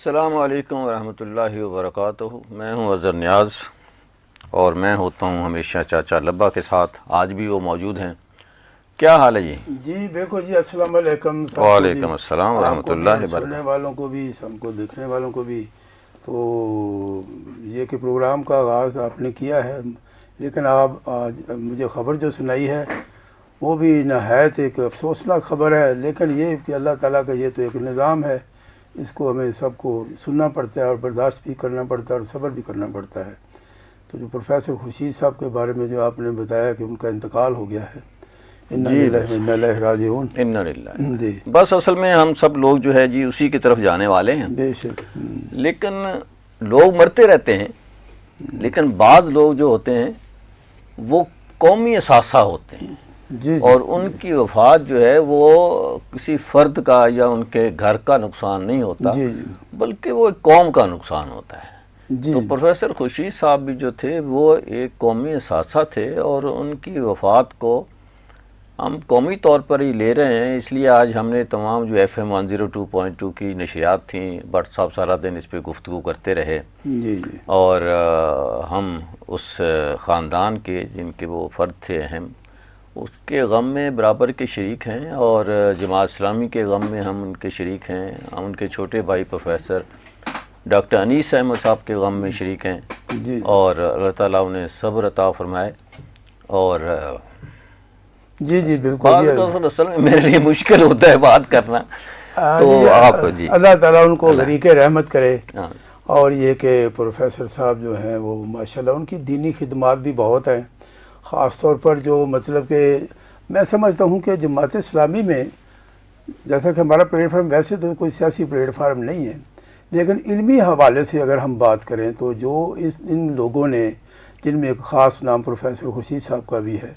السلام علیکم ورحمۃ اللہ وبرکاتہ۔ میں ہوں اظہر نیاز اور میں ہوتا ہوں ہمیشہ چاچا لبا کے ساتھ۔ آج بھی وہ موجود ہیں۔ کیا حال ہے جی؟ جی بالکل جی، السلام علیکم۔ وعلیکم السلام ورحمۃ اللہ وبرکاتہ۔ سننے والوں کو بھی، ہم کو دیکھنے والوں کو بھی۔ تو یہ کہ پروگرام کا آغاز آپ نے کیا ہے، لیکن آپ آج مجھے خبر جو سنائی ہے وہ بھی نہایت ایک افسوسناک خبر ہے، لیکن یہ کہ اللہ تعالیٰ کا یہ تو ایک نظام ہے، اس کو ہمیں سب کو سننا پڑتا ہے اور برداشت بھی کرنا پڑتا ہے اور صبر بھی کرنا پڑتا ہے۔ تو جو پروفیسر خورشید صاحب کے بارے میں جو آپ نے بتایا کہ ان کا انتقال ہو گیا ہے، انا للہ و انا الیہ راجعون۔ انا للہ۔ جی بس اصل میں ہم سب لوگ جو ہے جی اسی کی طرف جانے والے ہیں، بے شک۔ لیکن لوگ مرتے رہتے ہیں، لیکن بعض لوگ جو ہوتے ہیں وہ قومی اثاثہ ہوتے ہیں، جی اور ان کی وفات جو ہے وہ کسی فرد کا یا ان کے گھر کا نقصان نہیں ہوتا، جی جی بلکہ وہ ایک قوم کا نقصان ہوتا ہے۔ جی تو پروفیسر خورشید صاحب بھی جو تھے وہ ایک قومی اثاثہ تھے، اور ان کی وفات کو ہم قومی طور پر ہی لے رہے ہیں۔ اس لیے آج ہم نے تمام جو ایف ایم 102.2 کی نشریات تھیں، بٹ صاحب سارا دن اس پہ گفتگو کرتے رہے، جی جی اور ہم اس خاندان کے جن کے وہ فرد تھے اہم، اس کے غم میں برابر کے شریک ہیں، اور جماعت اسلامی کے غم میں ہم ان کے شریک ہیں۔ ہم ان کے چھوٹے بھائی پروفیسر ڈاکٹر انیس احمد صاحب کے غم میں شریک ہیں، جی اور اللہ تعالیٰ انہیں صبر عطا فرمائے۔ اور جی جی بالکل بعض اوقات اصل میں میرے لیے مشکل ہوتا ہے بات کرنا، تو آپ جی اللہ تعالیٰ ان کو غریق رحمت کرے۔ ہاں، اور یہ کہ پروفیسر صاحب جو ہیں وہ ماشاءاللہ ان کی دینی خدمات بھی بہت ہیں، خاص طور پر جو مطلب کہ میں سمجھتا ہوں کہ جماعت اسلامی میں، جیسا کہ ہمارا پلیٹ فارم ویسے تو کوئی سیاسی پلیٹ فارم نہیں ہے، لیکن علمی حوالے سے اگر ہم بات کریں تو جو ان لوگوں نے، جن میں ایک خاص نام پروفیسر خورشید صاحب کا بھی ہے،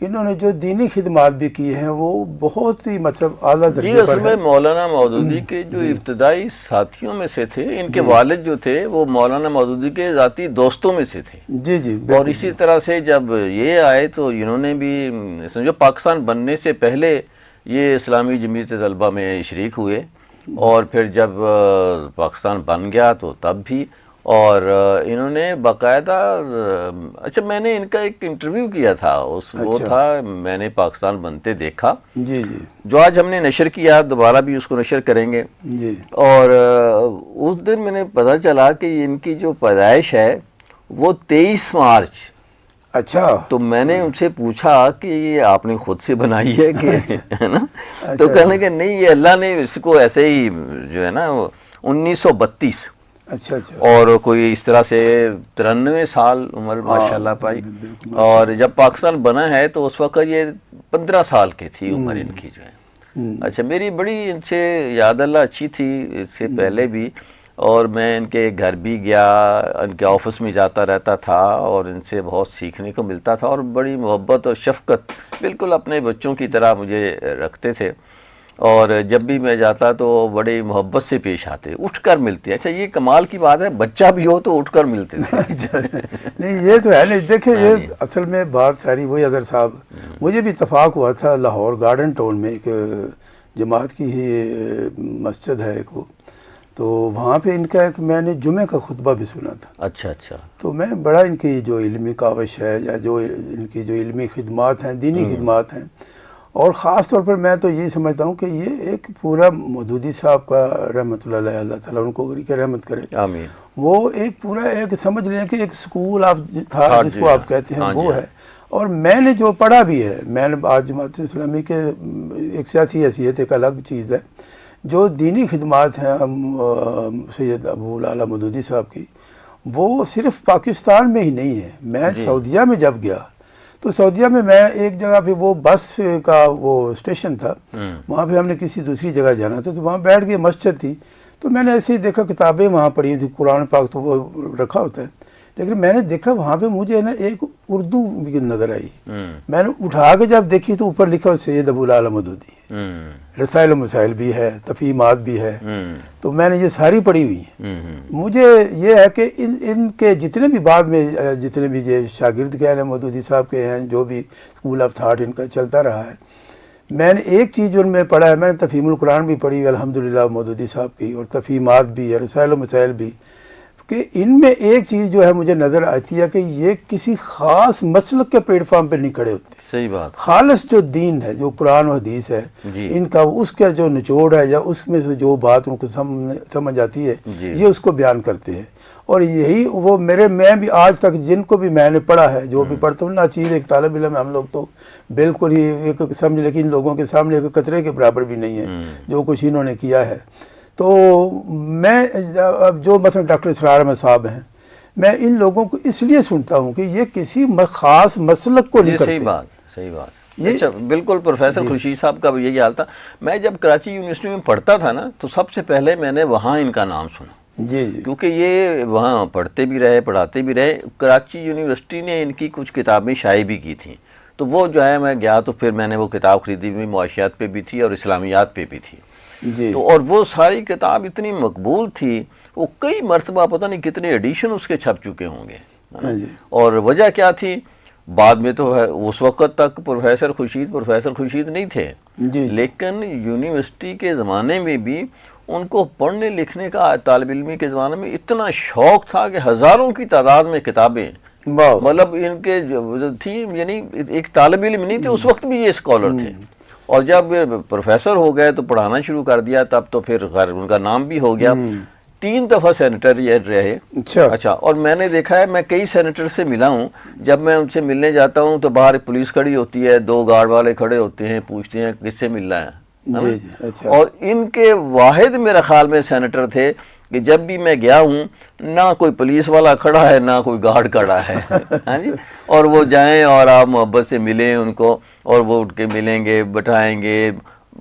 انہوں نے جو دینی خدمات بھی کی ہیں وہ بہت ہی مطلب اعلیٰ جی درجے اصل پر میں ہے۔ مولانا مودودی کے جو ابتدائی ساتھیوں میں سے تھے، ان کے والد جو تھے وہ مولانا مودودی کے ذاتی دوستوں میں سے تھے، جی جی اور اسی طرح سے جب یہ آئے تو انہوں نے بھی سمجھو پاکستان بننے سے پہلے یہ اسلامی جمعیت طلبہ میں شریک ہوئے، اور پھر جب پاکستان بن گیا تو تب بھی، اور انہوں نے باقاعدہ اچھا میں نے ان کا ایک انٹرویو کیا تھا، وہ تھا میں نے پاکستان بنتے دیکھا، جی جی جو آج ہم نے نشر کیا، دوبارہ بھی اس کو نشر کریں گے۔ جی اور اس دن میں نے پتہ چلا کہ ان کی جو پیدائش ہے وہ 23 مارچ۔ اچھا تو میں نے ان سے پوچھا کہ یہ آپ نے خود سے بنائی ہے کہ ہے نا؟ تو کہنے کہ نہیں، یہ اللہ نے اس کو ایسے ہی جو ہے نا 1932، اچھا اچھا اور کوئی اس طرح سے 93 سال عمر ماشاءاللہ پائی، اور جب پاکستان بنا ہے تو اس وقت یہ 15 سال کی تھی عمر ان کی جو ہے۔ اچھا میری بڑی ان سے یاد اللہ اچھی تھی اس سے پہلے بھی، اور میں ان کے گھر بھی گیا، ان کے آفس میں جاتا رہتا تھا، اور ان سے بہت سیکھنے کو ملتا تھا، اور بڑی محبت اور شفقت بالکل اپنے بچوں کی طرح مجھے رکھتے تھے، اور جب بھی میں جاتا تو بڑی محبت سے پیش آتے، اٹھ کر ملتے۔ اچھا یہ کمال کی بات ہے، بچہ بھی ہو تو اٹھ کر ملتے تھے۔ نہیں یہ تو ہے، نہیں دیکھیں یہ اصل میں بات ساری وہی اظہر صاحب، مجھے بھی اتفاق ہوا تھا لاہور گارڈن ٹاؤن میں، ایک جماعت کی ہی مسجد ہے ایک، وہ تو وہاں پہ ان کا ایک میں نے جمعہ کا خطبہ بھی سنا تھا۔ اچھا اچھا، تو میں بڑا ان کی جو علمی کاوش ہے، یا جو ان کی جو علمی خدمات ہیں، دینی خدمات ہیں، اور خاص طور پر میں تو یہی سمجھتا ہوں کہ یہ ایک پورا مودودی صاحب کا رحمۃ اللہ علیہ، اللہ تعالیٰ ان کو غریق رحمت کرے، آمین۔ وہ ایک پورا ایک سمجھ لیں کہ ایک سکول آپ تھا جس کو آپ کہتے ہیں وہ ہے۔ اور میں نے جو پڑھا بھی ہے، میں نے آج جماعت اسلامی کے ایک سیاسی حیثیت ایک الگ چیز ہے، جو دینی خدمات ہیں سید ابو العلا مودودی صاحب کی، وہ صرف پاکستان میں ہی نہیں ہے۔ میں سعودیہ میں جب گیا تو سعودیہ میں ایک جگہ پہ وہ بس کا وہ اسٹیشن تھا، وہاں پہ ہم نے کسی دوسری جگہ جانا تھا، تو وہاں بیٹھ کے مسجد تھی، تو میں نے ایسے ہی دیکھا کتابیں وہاں پڑھی تھی، قرآن پاک تو وہ رکھا ہوتا ہے، لیکن میں نے دیکھا وہاں پہ مجھے نا ایک اردو بھی نظر آئی، میں نے اٹھا کے جب دیکھی تو اوپر لکھا سید ابو العلا مودودی، رسائل و مسائل بھی ہے، تفہیمات بھی ہے، تو میں نے یہ ساری پڑھی ہوئی ہیں۔ مجھے یہ ہے کہ ان کے جتنے بھی بعد میں جتنے بھی یہ شاگرد کہہ رہے ہیں مودودی صاحب کے ہیں، جو بھی اسکول آف تھاٹ ان کا چلتا رہا ہے، میں نے ایک چیز جو میں پڑھا ہے، میں نے تفہیم القرآن بھی پڑھی الحمدللہ مودودی صاحب کی، اور تفہیمات بھی، رسائل و مسائل بھی، کہ ان میں ایک چیز جو ہے مجھے نظر آتی ہے کہ یہ کسی خاص مسلک کے پلیٹ فارم پہ نہیں کھڑے ہوتے. صحیح بات. خالص جو دین ہے، جو قرآن و حدیث ہے، ان کا اس کا جو نچوڑ ہے یا اس میں سے جو بات ان کو سمجھ آتی ہے، یہ اس کو بیان کرتے ہیں. اور یہی وہ میں بھی آج تک جن کو بھی میں نے پڑھا ہے، جو بھی پڑھتا ہوں، ناچیز ایک طالب علم، ہم لوگ تو بالکل ہی ایک سمجھ، لیکن لوگوں کے سامنے ایک قطرے کے برابر بھی نہیں ہے جو کچھ انہوں نے کیا ہے. تو میں اب جو مثلا ڈاکٹر اسرار احمد صاحب ہیں، میں ان لوگوں کو اس لیے سنتا ہوں کہ یہ کسی خاص مسلک کو نہیں کرتے. صحیح بات. اچھا بالکل. پروفیسر خورشید صاحب کا بھی یہی حال تھا. میں جب کراچی یونیورسٹی میں پڑھتا تھا نا، تو سب سے پہلے میں نے وہاں ان کا نام سنا. جی. کیونکہ یہ وہاں پڑھتے بھی رہے، پڑھاتے بھی رہے. کراچی یونیورسٹی نے ان کی کچھ کتابیں شائع بھی کی تھیں، تو وہ جو ہے میں گیا تو پھر میں نے وہ کتاب خریدی بھی، معاشیات پہ بھی تھی اور اسلامیات پہ بھی تھی. تو اور وہ ساری کتاب اتنی مقبول تھی، وہ کئی مرتبہ پتہ نہیں کتنے ایڈیشن اس کے چھپ چکے ہوں گے. اور وجہ کیا تھی؟ بعد میں تو اس وقت تک پروفیسر خورشید نہیں تھے، لیکن یونیورسٹی کے زمانے میں بھی ان کو پڑھنے لکھنے کا، طالب علمی کے زمانے میں اتنا شوق تھا کہ ہزاروں کی تعداد میں کتابیں، مطلب ان کے تھی، یعنی ایک طالب علم نہیں تھے اس وقت بھی، یہ اسکالر تھے. اور جب پروفیسر ہو گئے تو پڑھانا شروع کر دیا، تب تو پھر غیر ان کا نام بھی ہو گیا. 3 دفعہ سینیٹر رہے. اچھا. اور میں نے دیکھا ہے، میں کئی سینیٹر سے ملا ہوں، جب میں ان سے ملنے جاتا ہوں تو باہر پولیس کھڑی ہوتی ہے، 2 گارڈ والے کھڑے ہوتے ہیں، پوچھتے ہیں کس سے ملنا ہے. اور ان کے واحد میرا خیال میں سینیٹر تھے کہ جب بھی میں گیا ہوں، نہ کوئی پولیس والا کھڑا ہے، نہ کوئی گارڈ کھڑا ہے. ہاں جی. اور وہ جائیں اور آپ محبت سے ملیں ان کو، اور وہ اٹھ کے ملیں گے، بٹھائیں گے.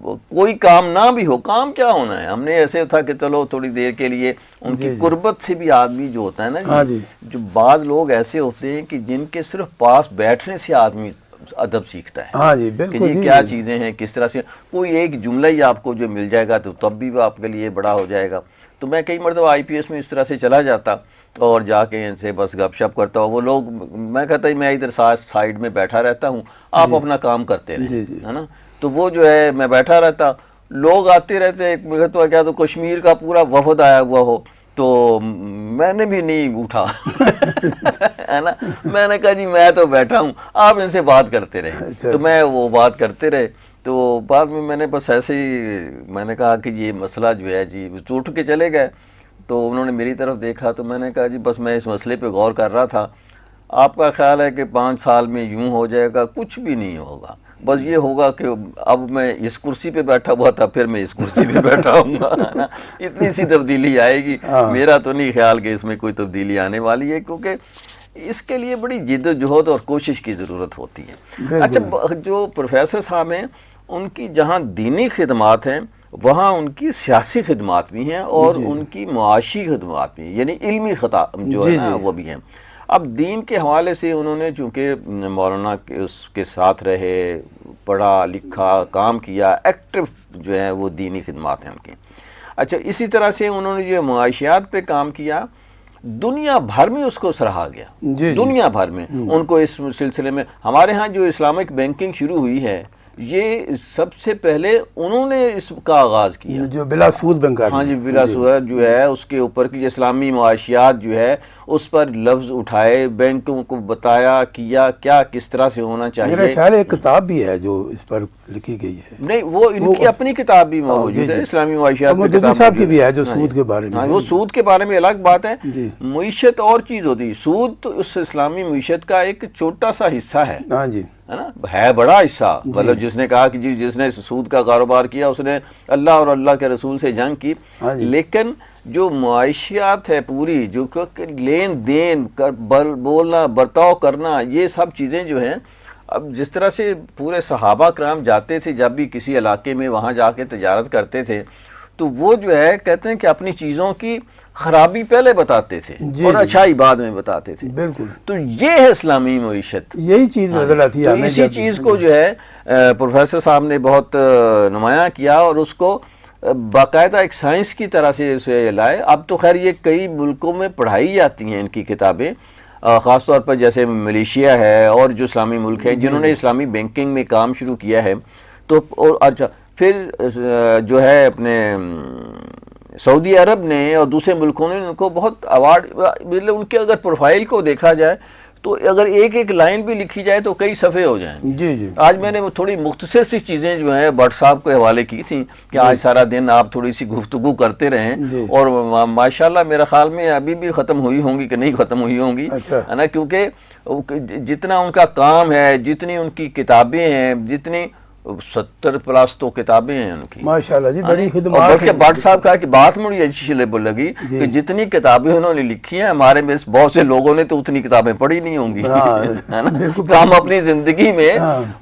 کوئی کام نہ بھی ہو، کام کیا ہونا ہے، ہم نے ایسے تھا کہ چلو تھوڑی دیر کے لیے ان کی قربت سے بھی آدمی جو ہوتا ہے نا جی، جو بعض لوگ ایسے ہوتے ہیں کہ جن کے صرف پاس بیٹھنے سے آدمی ادب سیکھتا ہے کہ یہ کیا چیزیں ہیں، کس طرح سے. کوئی ایک جملہ ہی آپ کو جو مل جائے گا تو تب بھی وہ آپ کے لیے بڑا ہو جائے گا. تو میں کئی مرتبہ IPS میں اس طرح سے چلا جاتا اور جا کے ان سے بس گپ شپ کرتا ہوں. وہ لوگ، میں کہتا ہوں میں ادھر سائیڈ میں بیٹھا رہتا ہوں، آپ اپنا کام کرتے رہیں، ہے نا. تو وہ جو ہے میں بیٹھا رہتا، لوگ آتے رہتے. ایک مرتبہ کیا تو کشمیر کا پورا وفد آیا ہوا ہو، تو میں نے بھی نہیں اٹھا ہے نا. میں نے کہا جی میں تو بیٹھا ہوں، آپ ان سے بات کرتے رہے. تو میں وہ بات کرتے رہے. تو بعد میں نے بس ایسے ہی میں نے کہا کہ یہ مسئلہ جو ہے جی، اٹھ کے چلے گئے. تو انہوں نے میری طرف دیکھا تو میں نے کہا جی بس میں اس مسئلے پہ غور کر رہا تھا. آپ کا خیال ہے کہ 5 سال میں یوں ہو جائے گا؟ کچھ بھی نہیں ہوگا. بس یہ ہوگا کہ اب میں اس کرسی پہ بیٹھا ہوا تھا، پھر میں اس کرسی پہ بیٹھا ہوں گا، اتنی سی تبدیلی آئے گی. میرا تو نہیں خیال کہ اس میں کوئی تبدیلی آنے والی ہے، کیونکہ اس کے لیے بڑی جد و جہد اور کوشش کی ضرورت ہوتی ہے. اچھا، جو پروفیسر صاحب ہیں ان کی جہاں دینی خدمات ہیں، وہاں ان کی سیاسی خدمات بھی ہیں اور ان کی معاشی خدمات بھی ہیں، یعنی علمی خطاب جو ہے نا وہ بھی ہیں. اب دین کے حوالے سے انہوں نے چونکہ مولانا اس کے ساتھ رہے، پڑھا لکھا، کام کیا، ایکٹیو جو ہے وہ دینی خدمات ہیں ان کی. اچھا، اسی طرح سے انہوں نے جو معاشیات پہ کام کیا، دنیا بھر میں اس کو سراہا گیا. دنیا بھر میں ان کو اس سلسلے میں، ہمارے ہاں جو اسلامک بینکنگ شروع ہوئی ہے، یہ سب سے پہلے انہوں نے اس کا آغاز کیا، جو بلا سود بینکاری. ہاں جی، بلا سود جو ہے اس کے اوپر کی اسلامی معاشیات جو ہے اس پر لفظ اٹھائے، بینکوں کو بتایا کیا کیا کس طرح سے ہونا چاہیے. میرا خیال ہے ایک کتاب بھی ہے جو اس پر لکھی گئی ہے. نہیں، وہ ان کی اپنی کتاب بھی موجود ہے، اسلامی معاشیات کی کتاب صاحب کی بھی ہے جو سود کے بارے میں. وہ سود کے بارے میں الگ بات ہے. معیشت اور چیز ہوتی ہے، سود تو اس اسلامی معیشت کا ایک چھوٹا سا حصہ ہے. ہاں جی، ہے نا، ہے بڑا حصہ. مطلب جس نے کہا کہ جی جس نے سود کا کاروبار کیا اس نے اللہ اور اللہ کے رسول سے جنگ کی. لیکن جو معاشیات ہے پوری، جو لین دین، بولنا، برتاؤ کرنا، یہ سب چیزیں جو ہیں، اب جس طرح سے پورے صحابہ کرام جاتے تھے جب بھی کسی علاقے میں، وہاں جا کے تجارت کرتے تھے، تو وہ جو ہے کہتے ہیں کہ اپنی چیزوں کی خرابی پہلے بتاتے تھے اور اچھائی بعد میں بتاتے تھے. بالکل. تو یہ ہے اسلامی معیشت. یہی چیز نظر آتی ہے. اسی چیز کو جو ہے پروفیسر صاحب نے بہت نمایاں کیا اور اس کو باقاعدہ ایک سائنس کی طرح سے اسے لائے. اب تو خیر یہ کئی ملکوں میں پڑھائی جاتی ہیں ان کی کتابیں، خاص طور پر جیسے ملیشیا ہے اور جو اسلامی ملک ہیں جنہوں نے اسلامی بینکنگ میں کام شروع کیا ہے، تو اچھا پھر جو ہے اپنے سعودی عرب نے اور دوسرے ملکوں نے ان کو بہت ایوارڈ، مطلب ان کے اگر پروفائل کو دیکھا جائے تو اگر ایک ایک لائن بھی لکھی جائے تو کئی صفحے ہو جائیں. جی جی. آج میں نے وہ تھوڑی مختصر سی چیزیں جو ہیں بٹ صاحب کو حوالے کی تھیں کہ آج سارا دن آپ تھوڑی سی گفتگو کرتے رہیں، اور ماشاءاللہ میرا خیال میں ابھی بھی ختم ہوئی ہوں گی کہ نہیں ختم ہوئی ہوں گی، ہے نا، کیونکہ جتنا ان کا کام ہے، جتنی ان کی کتابیں ہیں، جتنی 70 پلس تو کتابیں ہیں ان کی ماشاءاللہ جی، بڑی خدمات. بلکہ بٹ صاحب کہا کہ بات مجھے اچھی لگی کہ جتنی کتابیں انہوں نے لکھی ہیں، ہمارے میں بہت سے لوگوں نے تو اتنی کتابیں پڑھی نہیں ہوں گی، ہے نا، ہم اپنی زندگی میں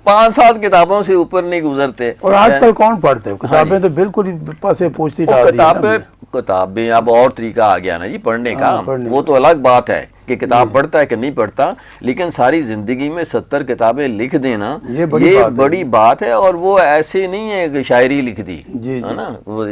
5-7 کتابوں سے اوپر نہیں گزرتے. اور آج کل کون پڑھتے ہیں کتابیں؟ تو بالکل ہی پاسے پوچھتی ڈال دی کتابیں. اب اور طریقہ آ گیا نا جی پڑھنے کا، وہ تو الگ بات ہے کہ کتاب پڑھتا ہے کہ نہیں پڑھتا، لیکن ساری زندگی میں 70 کتابیں لکھ دینا یہ بڑی بات ہے. اور وہ ایسے نہیں ہے کہ شاعری لکھ دی، ہے نا، وہ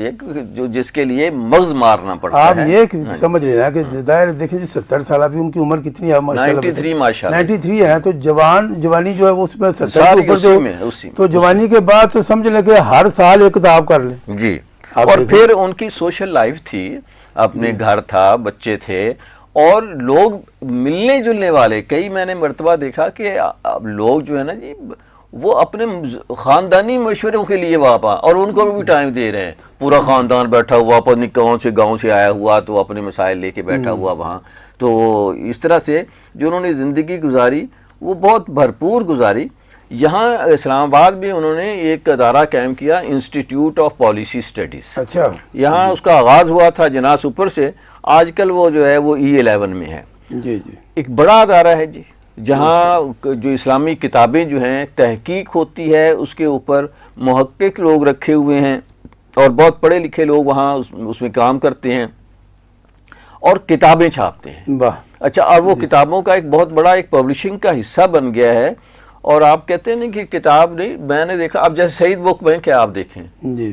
جو جس کے لیے مغز مارنا پڑتا ہے. آپ یہ سمجھ رہے ہیں کہ ظاہر دیکھیں جی 70 سال ابھی ان کی عمر کتنی ہے؟ 93 ہے. تو جوانی جو ہے وہ اس میں 70 تو جوانی کے بعد تو سمجھ لیں کہ ہر سال ایک کتاب کر لیں جی. اور پھر ان کی سوشل لائف تھی، اپنے گھر تھا، بچے تھے، اور لوگ ملنے جلنے والے. کئی میں نے مرتبہ دیکھا کہ لوگ جو ہے نا جی وہ اپنے خاندانی مشوروں کے لیے وہاں، اور ان کو بھی ٹائم دے رہے ہیں. پورا خاندان بیٹھا ہوا، پتہ نہیں کون سے گاؤں سے آیا ہوا تو اپنے مسائل لے کے بیٹھا ہوا وہاں. تو اس طرح سے جو انہوں نے زندگی گزاری وہ بہت بھرپور گزاری. یہاں اسلام آباد میں انہوں نے ایک ادارہ قائم کیا، انسٹیٹیوٹ آف پالیسی اسٹڈیز. اچھا. یہاں اس کا آغاز ہوا تھا جناح سپر سے، آج کل وہ جو ہے وہ E11 میں ہے. جی جی. ایک بڑا ادارہ ہے جی، جہاں جو اسلامی کتابیں جو ہیں تحقیق ہوتی ہے، اس کے اوپر محقق لوگ رکھے ہوئے ہیں اور بہت پڑھے لکھے لوگ وہاں اس میں کام کرتے ہیں اور کتابیں چھاپتے ہیں. اچھا، اور وہ کتابوں کا ایک بہت بڑا ایک پبلشنگ کا حصہ بن گیا ہے. اور آپ کہتے ہیں کہ کتاب نہیں، میں نے دیکھا اب جیسے سعید بک بینک ہے، آپ دیکھیں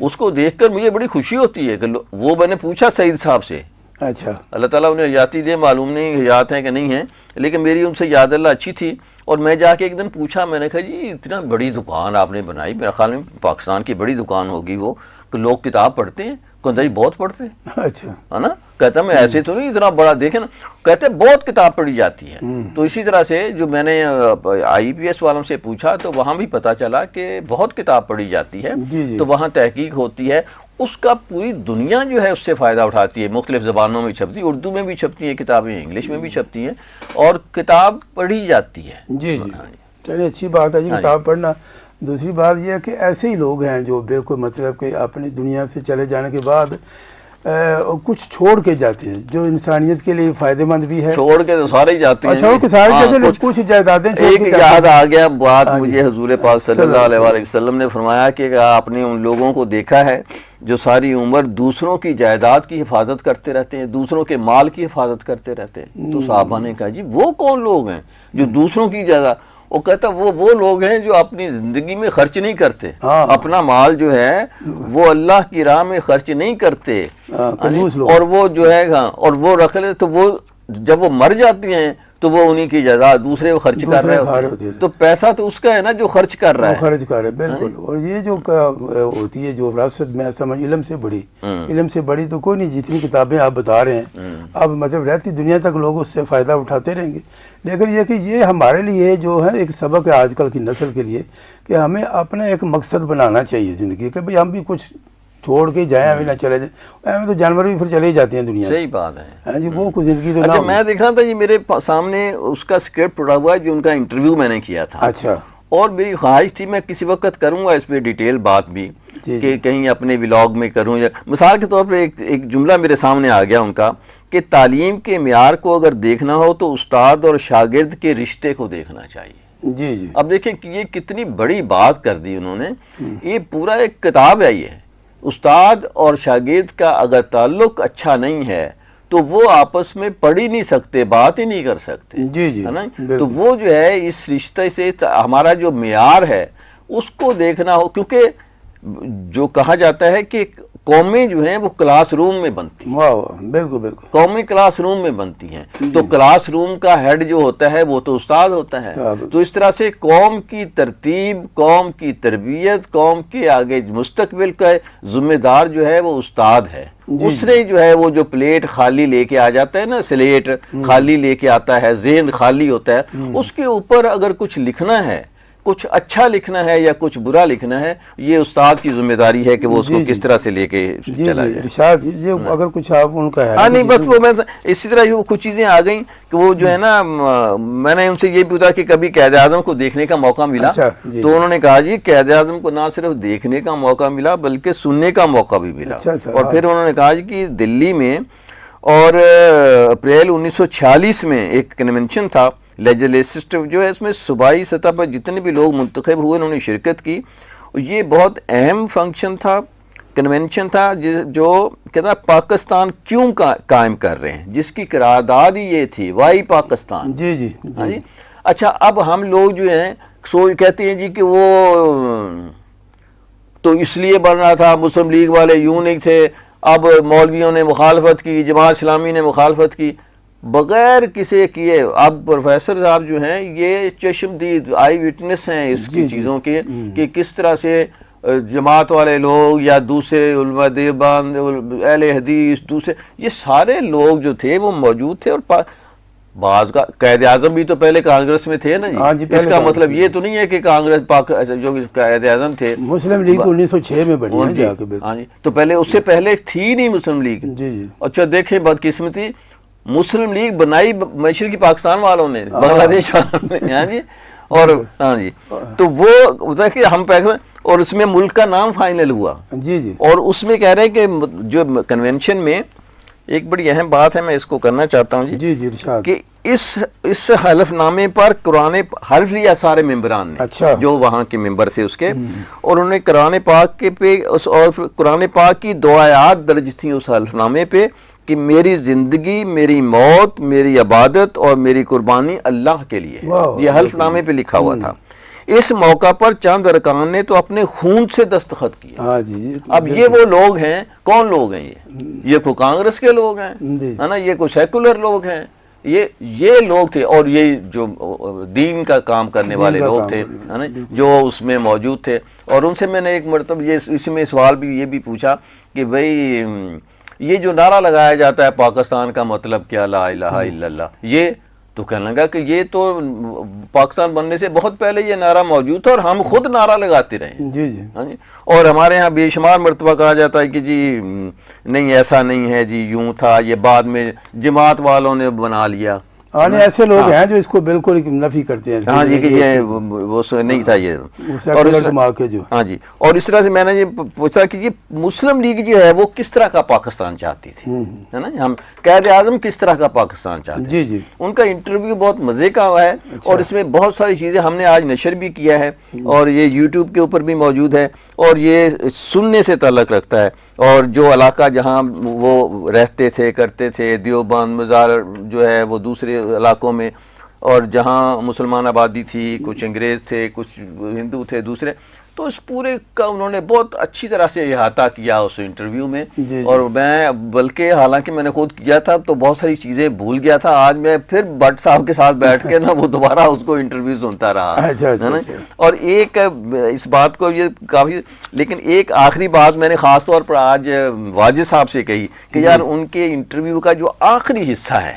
اس کو دیکھ کر مجھے بڑی خوشی ہوتی ہے کہ وہ میں نے پوچھا سعید صاحب سے، اچھا اللہ تعالیٰ انہیں حیاتی دے، معلوم نہیں حیات ہیں کہ نہیں ہیں، لیکن میری ان سے یاد اللہ اچھی تھی. اور میں جا کے ایک دن پوچھا، میں نے کہا جی اتنا بڑی دکان آپ نے بنائی، میرے خیال میں پاکستان کی بڑی دکان ہوگی وہ، کہ لوگ کتاب پڑھتے ہیں؟ کہتا جی بہت پڑھتے ہیں. اچھا، ہے نا. کہتا میں ایسے تو نہیں اتنا بڑا، دیکھیں نا، کہتے بہت کتاب پڑھی جاتی ہے. تو اسی طرح سے جو میں نے IPS والوں سے پوچھا تو وہاں بھی پتہ چلا کہ بہت کتاب پڑھی جاتی ہے. تو وہاں تحقیق ہوتی ہے، اس کا پوری دنیا جو ہے اس سے فائدہ اٹھاتی ہے. مختلف زبانوں میں چھپتی، اردو میں بھی چھپتی ہیں کتابیں، انگلش میں بھی چھپتی ہیں، اور کتاب پڑھی جاتی ہے. جی جی. چلیے اچھی بات ہے جی کتاب پڑھنا. دوسری بات یہ ہے کہ ایسے ہی لوگ ہیں جو بالکل مطلب کہ اپنی دنیا سے چلے جانے کے بعد کچھ چھوڑ کے جاتے ہیں جو انسانیت کے لیے فائدہ مند بھی ہے. چھوڑ کے تو سارے جاتے ہیں. اچھا، وہ سارے جاتے ہیں، کچھ جائیدادیں چھوڑ کے. ایک یاد آ گیا بات مجھے، حضور پاک صلی اللہ علیہ وسلم نے فرمایا کہ آپ نے ان لوگوں کو دیکھا ہے جو ساری عمر دوسروں کی جائیداد کی حفاظت کرتے رہتے ہیں، دوسروں کے مال کی حفاظت کرتے رہتے ہیں. تو صحابہ نے کہا جی وہ کون لوگ ہیں جو دوسروں کی جائیداد؟ وہ کہتا وہ لوگ ہیں جو اپنی زندگی میں خرچ نہیں کرتے، اپنا مال جو ہے وہ اللہ کی راہ میں خرچ نہیں کرتے، اور وہ جو ہے اور وہ رکھ لے تو وہ جب وہ مر جاتی ہیں تو وہ انہی کی جزا دوسرے وہ خرچ کر رہے ہوتے ہیں. تو پیسہ تو اس کا ہے نا جو خرچ کر رہا ہے. خرچ کر رہا ہے بالکل. اور یہ جو ہوتی ہے جو وراثت میں سمجھ علم سے بڑی تو کوئی نہیں. جتنی کتابیں آپ بتا رہے ہیں اب مطلب رہتی دنیا تک لوگ اس سے فائدہ اٹھاتے رہیں گے. لیکن یہ کہ یہ ہمارے لیے جو ہے ایک سبق ہے آج کل کی نسل کے لیے کہ ہمیں اپنا ایک مقصد بنانا چاہیے زندگی کہ بھئی ہم بھی کچھ چھوڑ کے جائیں، ابھی نہ چلے جائیں. ایسے تو جانور بھی پھر چلے جاتے ہیں دنیا. صحیح بات ہے جی. وہ کچھ زندگی تو اچھا، میں دیکھ رہا تھا جی میرے سامنے اس کا اسکرپٹ پڑا ہوا ہے جو ان کا انٹرویو میں نے کیا تھا. اچھا. اور میری خواہش تھی میں کسی وقت کروں گا اس پہ ڈیٹیل بات بھی کہ کہیں اپنے ولاگ میں کروں. یا مثال کے طور پر ایک جملہ میرے سامنے آ گیا ان کا کہ تعلیم کے معیار کو اگر دیکھنا ہو تو استاد اور شاگرد کے رشتے کو دیکھنا چاہیے. جی جی. اب دیکھیں کہ یہ کتنی بڑی بات کر دی انہوں نے. یہ پورا ایک کتاب ہے. یہ استاد اور شاگرد کا اگر تعلق اچھا نہیں ہے تو وہ آپس میں پڑھ ہی نہیں سکتے، بات ہی نہیں کر سکتے. جی جی. ہے نا. تو وہ جو ہے اس رشتے سے ہمارا جو معیار ہے اس کو دیکھنا ہو، کیونکہ جو کہا جاتا ہے کہ قومیں جو ہیں وہ کلاس روم میں بنتی ہیں. واہ واہ، بالکل بالکل. قومی کلاس روم میں بنتی ہیں. تو کلاس روم کا ہیڈ جو ہوتا ہے وہ تو استاد ہوتا ہے. تو اس طرح سے قوم کی ترتیب، قوم کی تربیت، قوم کے آگے مستقبل کا ذمہ دار جو ہے وہ استاد ہے. اس نے جو ہے وہ جو پلیٹ خالی لے کے آ جاتا ہے نا، سلیٹ خالی لے کے آتا ہے، ذہن خالی ہوتا ہے، اس کے اوپر اگر کچھ لکھنا ہے، کچھ اچھا لکھنا ہے یا کچھ برا لکھنا ہے، یہ استاد کی ذمہ داری ہے کہ وہ اس کو کس طرح سے لے کے چلا جائے. ارشاد یہ اگر کچھ آپ ان کا ہے. ہاں نہیں، بس وہ میں اسی طرح وہ کچھ چیزیں آ گئیں کہ وہ جو ہے نا، میں نے ان سے یہ پوچھا کہ کبھی قائد اعظم کو دیکھنے کا موقع ملا؟ تو انہوں نے کہا جی قائد اعظم کو نہ صرف دیکھنے کا موقع ملا بلکہ سننے کا موقع بھی ملا. اور پھر انہوں نے کہا جی کہ دلی میں اور اپریل 1946 میں ایک کنونشن تھا لیجسلیٹو جو ہے، اس میں صوبائی سطح پر جتنے بھی لوگ منتخب ہوئے انہوں نے شرکت کی. یہ بہت اہم فنکشن تھا، کنونشن تھا، جو کہتا پاکستان کیوں قائم کر رہے ہیں، جس کی قرارداد ہی یہ تھی، وائی پاکستان. جی جی جی. اچھا، اب ہم لوگ جو ہیں کہتے ہیں جی کہ وہ تو اس لیے بن رہا تھا، مسلم لیگ والے یوں نہیں تھے، اب مولویوں نے مخالفت کی، جماعت اسلامی نے مخالفت کی، بغیر کسی کیے. اب پروفیسر صاحب جو ہیں یہ چشمدید آئی وٹنس ہیں اس کی چیزوں کے، کہ کس طرح سے جماعت والے لوگ یا دوسرے علماء دیوبند، اہل حدیث، دوسرے یہ سارے لوگ جو تھے وہ موجود تھے. اور بعض کا قائد اعظم بھی تو پہلے کانگریس میں تھے نا جی. اس کا مطلب یہ تو نہیں ہے کہ کانگریس جو قائد اعظم تھے، مسلم لیگ 1906 میں بنی ہے جا کے. ہاں جی، تو پہلے اس سے پہلے تھی نہیں مسلم لیگ. جی جی. اچھا دیکھیں بدقسمتی، مسلم لیگ بنائی مشرقی پاکستان والوں نے، بنگلہ دیش والوں نے. ہاں جی. اور ہاں جی، تو وہ دیکھیے ہم پاکستان، اور اس میں ملک کا نام فائنل ہوا. جی جی. اور اس میں کہہ رہے ہیں کہ جو کنونشن میں ایک بڑی اہم بات ہے، میں اس کو کرنا چاہتا ہوں جی جی ارشاد، کہ اس حلف نامے پر قرآن حلف لیا سارے ممبران نے. اچھا. جو وہاں کے ممبر تھے اس کے، اور انہوں نے قرآن پاک کے پہ اور قرآن پاک کی 2 آیات درج تھیں اس حلف نامے پہ کہ میری زندگی، میری موت، میری عبادت اور میری قربانی اللہ کے لیے ہے. یہ حلف نامے پہ لکھا ہوا تھا. اس موقع پر چند ارکان نے تو اپنے خون سے دستخط کیے. ہاں جی. اب یہ وہ لوگ ہیں، کون لوگ ہیں یہ کوئی کانگریس کے لوگ ہیں ہے نا، یہ کوئی سیکولر لوگ ہیں، یہ لوگ تھے. اور یہ جو دین کا کام کرنے والے لوگ تھے ہے نا، جو اس میں موجود تھے. اور ان سے میں نے ایک مرتبہ اس میں سوال بھی یہ بھی پوچھا کہ بھئی یہ جو نعرہ لگایا جاتا ہے پاکستان کا مطلب کیا، لا الہ الا اللہ، یہ تو کہنے لگا کہ یہ تو پاکستان بننے سے بہت پہلے یہ نعرہ موجود تھا اور ہم خود نعرہ لگاتے رہے. جی جی. ہاں جی. اور ہمارے ہاں بے شمار مرتبہ کہا جاتا ہے کہ جی نہیں ایسا نہیں ہے جی، یوں تھا، یہ بعد میں جماعت والوں نے بنا لیا. ایسے لوگ ہیں جو اس کو بالکل نفی کرتے ہیں. ہاں جی، کہ یہ وہ نہیں تھا یہ. ہاں جی. اور اس طرح سے میں نے یہ پوچھا کہ یہ مسلم لیگ جو ہے وہ کس طرح کا پاکستان چاہتی تھی، ہے نا. ہم قائد اعظم کس طرح کا پاکستان چاہتے ہیں. جی جی. ان کا انٹرویو بہت مزے کا ہے. اور اس میں بہت ساری چیزیں ہم نے آج نشر بھی کیا ہے، اور یہ یوٹیوب کے اوپر بھی موجود ہے. اور یہ سننے سے تعلق رکھتا ہے. اور جو علاقہ جہاں وہ رہتے تھے، کرتے تھے، دیوبند، مزار جو ہے وہ دوسرے علاقوں میں، اور جہاں مسلمان آبادی تھی، کچھ انگریز تھے، کچھ ہندو تھے دوسرے، تو اس پورے کا انہوں نے بہت اچھی طرح سے احاطہ کیا اس انٹرویو میں. اور میں بلکہ حالانکہ میں نے خود کیا تھا تو بہت ساری چیزیں بھول گیا تھا. آج میں پھر بٹ صاحب کے ساتھ بیٹھ کے نا وہ دوبارہ اس کو انٹرویو سنتا رہا ہے نا. اور ایک اس بات کو یہ کافی، لیکن ایک آخری بات میں نے خاص طور پر آج واجد صاحب سے کہی کہ یار ان کے انٹرویو کا جو آخری حصہ ہے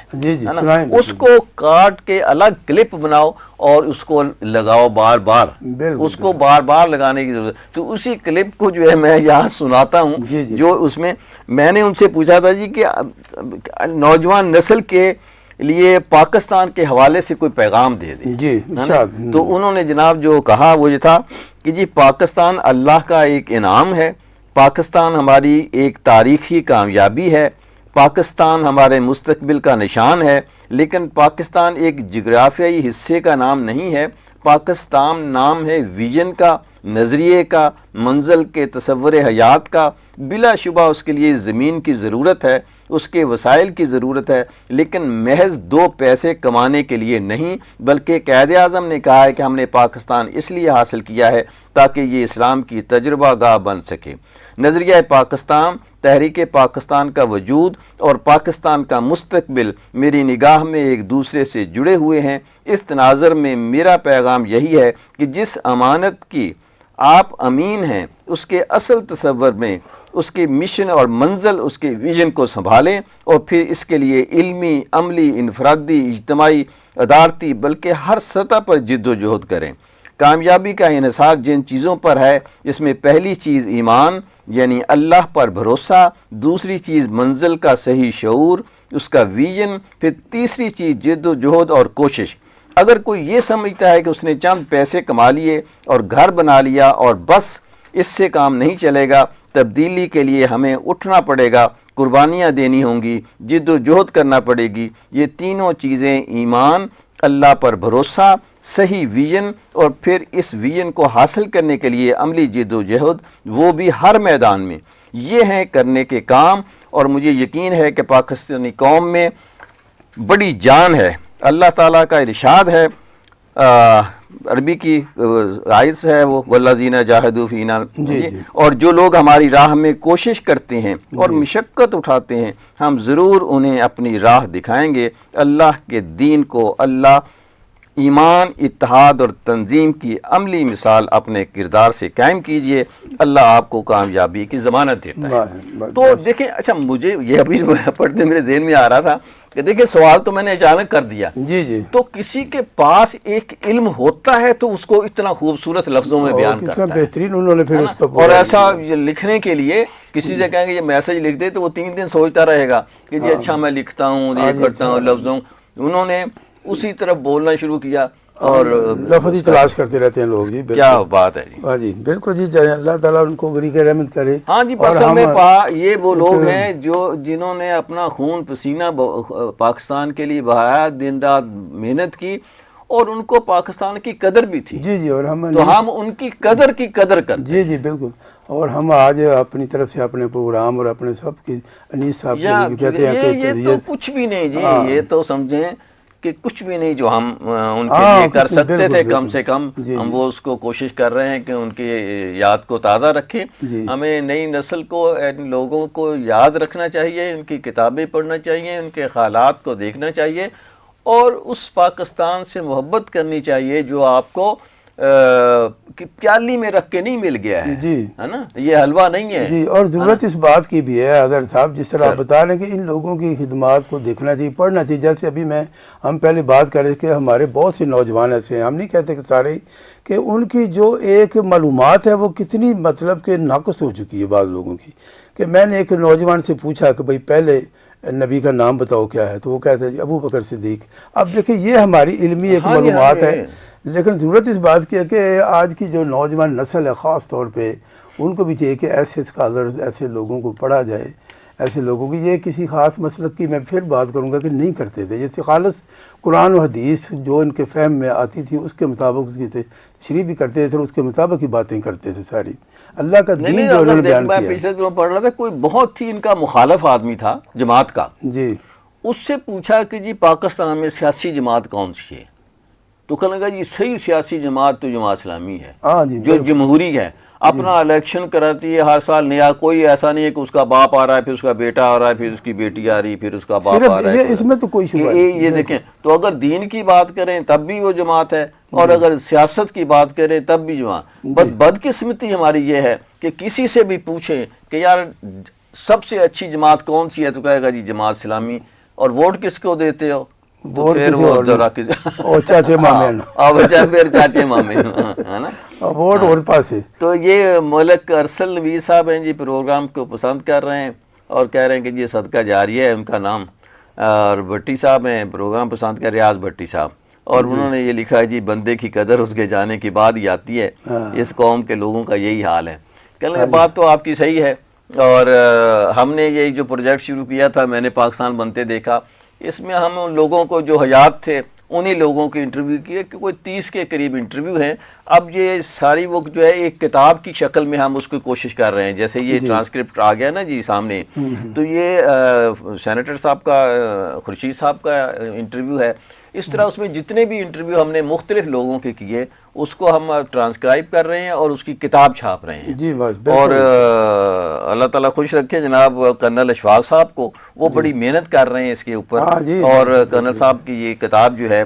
اس کو کاٹ کے الگ کلپ بناؤ اور اس کو لگاؤ بار بار، اس کو بار بار لگانے کی ضرورت. تو اسی کلپ کو جو ہے میں یہاں سناتا ہوں. جو اس میں نے ان سے پوچھا تھا جی کہ نوجوان نسل کے لیے پاکستان کے حوالے سے کوئی پیغام دے دیں. جی. تو انہوں نے جناب جو کہا وہ یہ تھا کہ جی پاکستان اللہ کا ایک انعام ہے، پاکستان ہماری ایک تاریخی کامیابی ہے، پاکستان ہمارے مستقبل کا نشان ہے، لیکن پاکستان ایک جغرافیائی حصے کا نام نہیں ہے. پاکستان نام ہے ویژن کا، نظریے کا، منزل کے تصور حیات کا. بلا شبہ اس کے لیے زمین کی ضرورت ہے، اس کے وسائل کی ضرورت ہے، لیکن محض 2 پیسے کمانے کے لیے نہیں، بلکہ قائد اعظم نے کہا ہے کہ ہم نے پاکستان اس لیے حاصل کیا ہے تاکہ یہ اسلام کی تجربہ گاہ بن سکے۔ نظریہ پاکستان، تحریک پاکستان کا وجود اور پاکستان کا مستقبل میری نگاہ میں ایک دوسرے سے جڑے ہوئے ہیں۔ اس تناظر میں میرا پیغام یہی ہے کہ جس امانت کی آپ امین ہیں، اس کے اصل تصور میں اس کے مشن اور منزل، اس کے ویژن کو سنبھالیں اور پھر اس کے لیے علمی، عملی، انفرادی، اجتماعی، ادارتی، بلکہ ہر سطح پر جد و جہد کریں۔ کامیابی کا انحصار جن چیزوں پر ہے، اس میں پہلی چیز ایمان یعنی اللہ پر بھروسہ، دوسری چیز منزل کا صحیح شعور، اس کا ویژن، پھر تیسری چیز جد و جہد اور کوشش۔ اگر کوئی یہ سمجھتا ہے کہ اس نے چند پیسے کما لیے اور گھر بنا لیا اور بس اس سے کام نہیں چلے گا، تبدیلی کے لیے ہمیں اٹھنا پڑے گا، قربانیاں دینی ہوں گی، جد و جہد کرنا پڑے گی۔ یہ تینوں چیزیں، ایمان، اللہ پر بھروسہ، صحیح ویژن اور پھر اس ویژن کو حاصل کرنے کے لیے عملی جد و جہد، وہ بھی ہر میدان میں، یہ ہیں کرنے کے کام۔ اور مجھے یقین ہے کہ پاکستانی قوم میں بڑی جان ہے۔ اللہ تعالیٰ کا ارشاد ہے، عربی کی آیت ہے وہ، والذین جاہدوا فینا، اور جو لوگ ہماری راہ میں کوشش کرتے ہیں اور مشقت اٹھاتے ہیں، ہم ضرور انہیں اپنی راہ دکھائیں گے۔ اللہ کے دین کو، اللہ، ایمان، اتحاد اور تنظیم کی عملی مثال اپنے کردار سے قائم کیجئے، اللہ آپ کو کامیابی کی ضمانت دیتا ہے۔ تو دیکھیں، اچھا مجھے یہ ابھی پڑھتے میرے ذہن میں آ رہا تھا کہ دیکھیں سوال تو میں نے اچانک کر دیا، تو کسی کے پاس ایک علم ہوتا ہے تو اس کو اتنا خوبصورت لفظوں میں بیان کرتا ہے، بہترین انہوں نے پھر اس کو، اور ایسا لکھنے کے لیے کسی سے کہیں گے یہ میسج لکھ دے تو وہ 3 دن سوچتا رہے گا کہ جی اچھا میں لکھتا ہوں، یہ کرتا ہوں لفظوں، انہوں نے اسی طرف بولنا شروع کیا اور لفظ ہی تلاش کرتے رہتے ہیں لوگ۔ جی کیا بات ہے جی، ہاں جی بالکل جی، اللہ تعالیٰ ان کو غریق رحمت کرے۔ ہاں جی، اصل میں یہ وہ لوگ ہیں جنہوں نے اپنا خون پسینہ پاکستان کے لیے بہایا، دن رات محنت کی، اور ان کو پاکستان کی قدر بھی تھی۔ جی جی، اور ہم ان کی قدر کرتے۔ جی جی بالکل، اور ہم آج اپنی طرف سے اپنے پروگرام اور اپنے سب کی انیس صاحب کہتے ہیں کہ یہ تو کچھ بھی نہیں جی، یہ تو سمجھیں کہ کچھ بھی نہیں جو ہم ان کے لیے کر سکتے تھے، کم سے کم ہم وہ اس کو کوشش کر رہے ہیں کہ ان کی یاد کو تازہ رکھیں۔ ہمیں نئی نسل کو، ان لوگوں کو یاد رکھنا چاہیے، ان کی کتابیں پڑھنا چاہیے، ان کے خیالات کو دیکھنا چاہیے، اور اس پاکستان سے محبت کرنی چاہیے جو آپ کو پیالی میں رکھ کے نہیں مل گیا ہے، جی ہے نا، یہ حلوہ نہیں ہے جی۔ اور ضرورت اس بات کی بھی ہے حضرت صاحب، جس طرح آپ بتا رہے ہیں کہ ان لوگوں کی خدمات کو دیکھنا چاہیے، پڑھنا چاہیے۔ جیسے ابھی ہم پہلے بات کر رہے تھے کہ ہمارے بہت سے نوجوان ایسے ہیں، ہم نہیں کہتے کہ سارے، کہ ان کی جو ایک معلومات ہے وہ کتنی مطلب کہ ناقص ہو چکی ہے بعض لوگوں کی۔ کہ میں نے ایک نوجوان سے پوچھا کہ بھئی پہلے نبی کا نام بتاؤ کیا ہے، تو وہ کہتا ہے جی ابو بکر صدیق۔ اب دیکھیں یہ ہماری علمی ایک معلومات ہے، لیکن ضرورت اس بات کی ہے کہ آج کی جو نوجوان نسل ہے خاص طور پہ، ان کو بھی چاہیے کہ ایسے اسکالرز، ایسے لوگوں کو پڑھا جائے، ایسے لوگوں کی۔ یہ کسی خاص مسلک کی میں پھر بات کروں گا کہ نہیں کرتے تھے، جیسے خالص قرآن و حدیث جو ان کے فہم میں آتی تھی اس کے مطابق اس کی تشریح بھی کرتے تھے، اس کے مطابق ہی باتیں کرتے تھے ساری۔ اللہ کا دین جو انہوں نے بیان کیا۔ میں پچھلے دنوں پڑھ رہا تھا، کوئی بہت ہی ان کا مخالف آدمی تھا جماعت کا، جی، اس سے پوچھا کہ جی پاکستان میں سیاسی جماعت کون سی ہے، تو کہنے لگا جی صحیح سیاسی جماعت تو جماعت اسلامی ہے، جو جمہوری ہے، اپنا الیکشن کراتی ہے ہر سال نیا، کوئی ایسا نہیں ہے کہ اس کا باپ آ رہا ہے، پھر اس کا بیٹا آ رہا ہے، پھر اس کی بیٹی آ رہی، پھر اس کا باپ آ رہا ہے، اس میں تو کوئی شبہ نہیں۔ یہ دیکھیں، تو اگر دین کی بات کریں تب بھی وہ جماعت ہے، اور اگر سیاست کی بات کریں تب بھی جماعت۔ بدقسمتی ہماری یہ ہے کہ کسی سے بھی پوچھیں کہ یار سب سے اچھی جماعت کون سی ہے، تو کہے گا جی جماعت اسلامی، اور ووٹ کس کو دیتے ہو؟ پھر وہ چاچے مامے، پھر چاچے مامے، ہے نا، ووٹ اور پاسے۔ تو یہ ملک ارسل نویز صاحب ہیں جی، پروگرام کو پسند کر رہے ہیں اور کہہ رہے ہیں کہ یہ صدقہ جاریہ ہے ان کا نام، اور بھٹی صاحب ہیں پروگرام پسند کر، ریاض بھٹی صاحب، اور انہوں نے یہ لکھا ہے جی بندے کی قدر اس کے جانے کے بعد ہی آتی ہے، اس قوم کے لوگوں کا یہی حال ہے۔ کہنے بات تو آپ کی صحیح ہے، اور ہم نے یہ جو پروجیکٹ شروع کیا تھا، میں نے پاکستان بنتے دیکھا، اس میں ہم لوگوں کو جو حیات تھے انہی لوگوں کے انٹرویو کیے کہ کوئی 30 کے قریب انٹرویو ہیں. اب یہ ساری وہ جو ہے ایک کتاب کی شکل میں ہم اس کی کوشش کر رہے ہیں. جیسے یہ ٹرانسکرپٹ آ گیا نا جی سامنے, تو یہ سینیٹر صاحب کا, خورشید صاحب کا انٹرویو ہے. اس طرح اس میں جتنے بھی انٹرویو ہم نے مختلف لوگوں کے کیے اس کو ہم ٹرانسکرائب کر رہے ہیں اور اس کی کتاب چھاپ رہے ہیں. جی اور اللہ تعالیٰ خوش رکھے جناب کرنل اشفاق صاحب کو, وہ بڑی محنت کر رہے ہیں اس کے اوپر. اور کرنل صاحب کی یہ کتاب جو ہے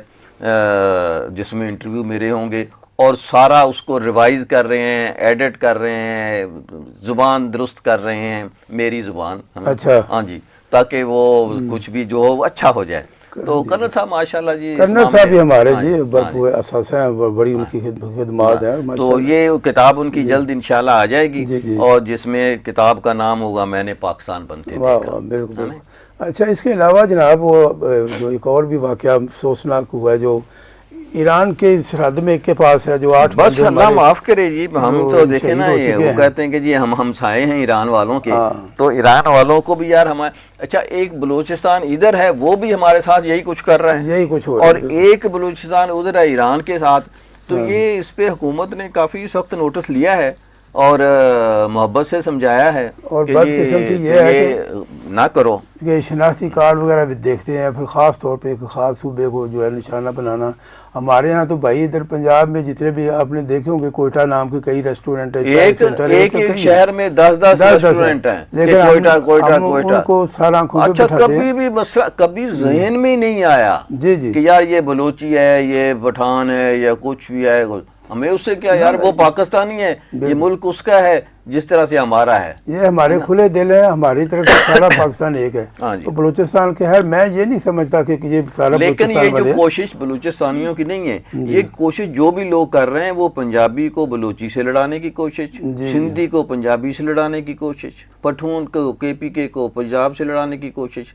جس میں انٹرویو میرے ہوں گے, اور سارا اس کو ریوائز کر رہے ہیں, ایڈٹ کر رہے ہیں, زبان درست کر رہے ہیں, میری زبان. اچھا, ہاں جی, تاکہ وہ کچھ بھی جو ہو اچھا ہو جائے. تو کرنل صاحب ماشاءاللہ جی, کرنل صاحب بھی ہمارے جی اساتذہ ہیں, بڑی ان کی خدمات ہیں. تو یہ کتاب ان کی جلد انشاءاللہ آ جائے گی, اور جس میں کتاب کا نام ہوگا میں نے پاکستان بنتے دیکھا. بالکل. اچھا, اس کے علاوہ جناب وہ جو ایک اور بھی واقعہ افسوسناک ہوا ہے جو ایران کے سرحد میں کے پاس ہے, جو 8 بس اللہ معاف کرے جی, ہم تو دیکھیں نا یہ وہ کہتے ہیں کہ جی ہم ہمسائے ہیں ایران والوں کے, تو ایران والوں کو بھی یار ہمارے, اچھا ایک بلوچستان ادھر ہے وہ بھی ہمارے ساتھ یہی کچھ کر رہا ہے, یہی کچھ ہو رہا ہے, اور ایک بلوچستان ادھر ہے ایران کے ساتھ. تو یہ اس پہ حکومت نے کافی سخت نوٹس لیا ہے اور محبت سے سمجھایا ہے اور کہ بدقسمتی یہ ہے کہ نہ کرو. یہ شناختی کارڈ وغیرہ بھی دیکھتے ہیں, پھر خاص طور پہ ایک خاص صوبے کو جو ہے نشانہ بنانا. ہمارے یہاں تو بھائی ادھر پنجاب میں جتنے بھی آپ نے دیکھے ہوں گے, کوئٹہ نام کے کئی ریسٹورنٹ ہیں, ایک شہر میں 10 ریسٹورنٹ ہیں, لیکن کوئٹہ ان کو سارا آنکھوں پہ اچھا بٹھاتے ہیں. کبھی بھی مسئلہ کبھی ذہن میں نہیں آیا جی جی کہ یار یہ بلوچی ہے, یہ پٹھان ہے, یا کچھ بھی ہے, ہمیں اس سے کیا یار, وہ پاکستانی ہے, یہ ملک اس کا ہے جس طرح سے ہمارا ہے. یہ ہمارے کھلے دل ہے, ہماری طرف سے سارا پاکستان ایک ہے. تو بلوچستان کے ہے, میں یہ نہیں سمجھتا کہ یہ سارا لیکن یہ جو کوشش بلوچستانیوں کی نہیں ہے, یہ کوشش جو بھی لوگ کر رہے ہیں وہ پنجابی کو بلوچی سے لڑانے کی کوشش, سندھی کو پنجابی سے لڑانے کی کوشش, پٹھون کو KPK کو پنجاب سے لڑانے کی کوشش.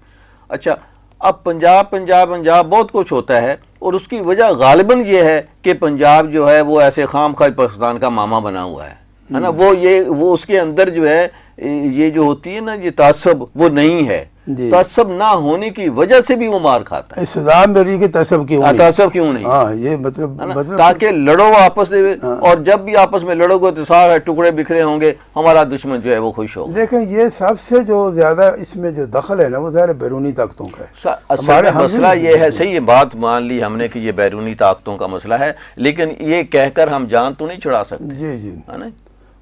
اچھا اب پنجاب پنجاب پنجاب بہت کچھ ہوتا ہے, اور اس کی وجہ غالباً یہ ہے کہ پنجاب جو ہے وہ ایسے خام خواہ پاکستان کا ماما بنا ہوا ہے نا. وہ اس کے اندر جو ہے یہ جو ہوتی ہے نا یہ تعصب, وہ نہیں ہے. تعصب نہ ہونے کی وجہ سے بھی وہ مار کھاتا ہے. سزا میری کہ تعصب کیوں نہیں, ہاں یہ مطلب تاکہ لڑو آپس میں, اور جب بھی آپس میں لڑو گے تو سارے ٹکڑے بکھرے ہوں گے, ہمارا دشمن جو ہے وہ خوش ہوگا. لیکن یہ سب سے جو زیادہ اس میں جو دخل ہے نا وہ ظاہر بیرونی طاقتوں کا ہے. ہمارا مسئلہ یہ ہے, صحیح یہ بات مان لی ہم نے کہ یہ بیرونی طاقتوں کا مسئلہ ہے, لیکن یہ کہہ کر ہم جان تو نہیں چھڑا سکتے. جی جی, ہے نا,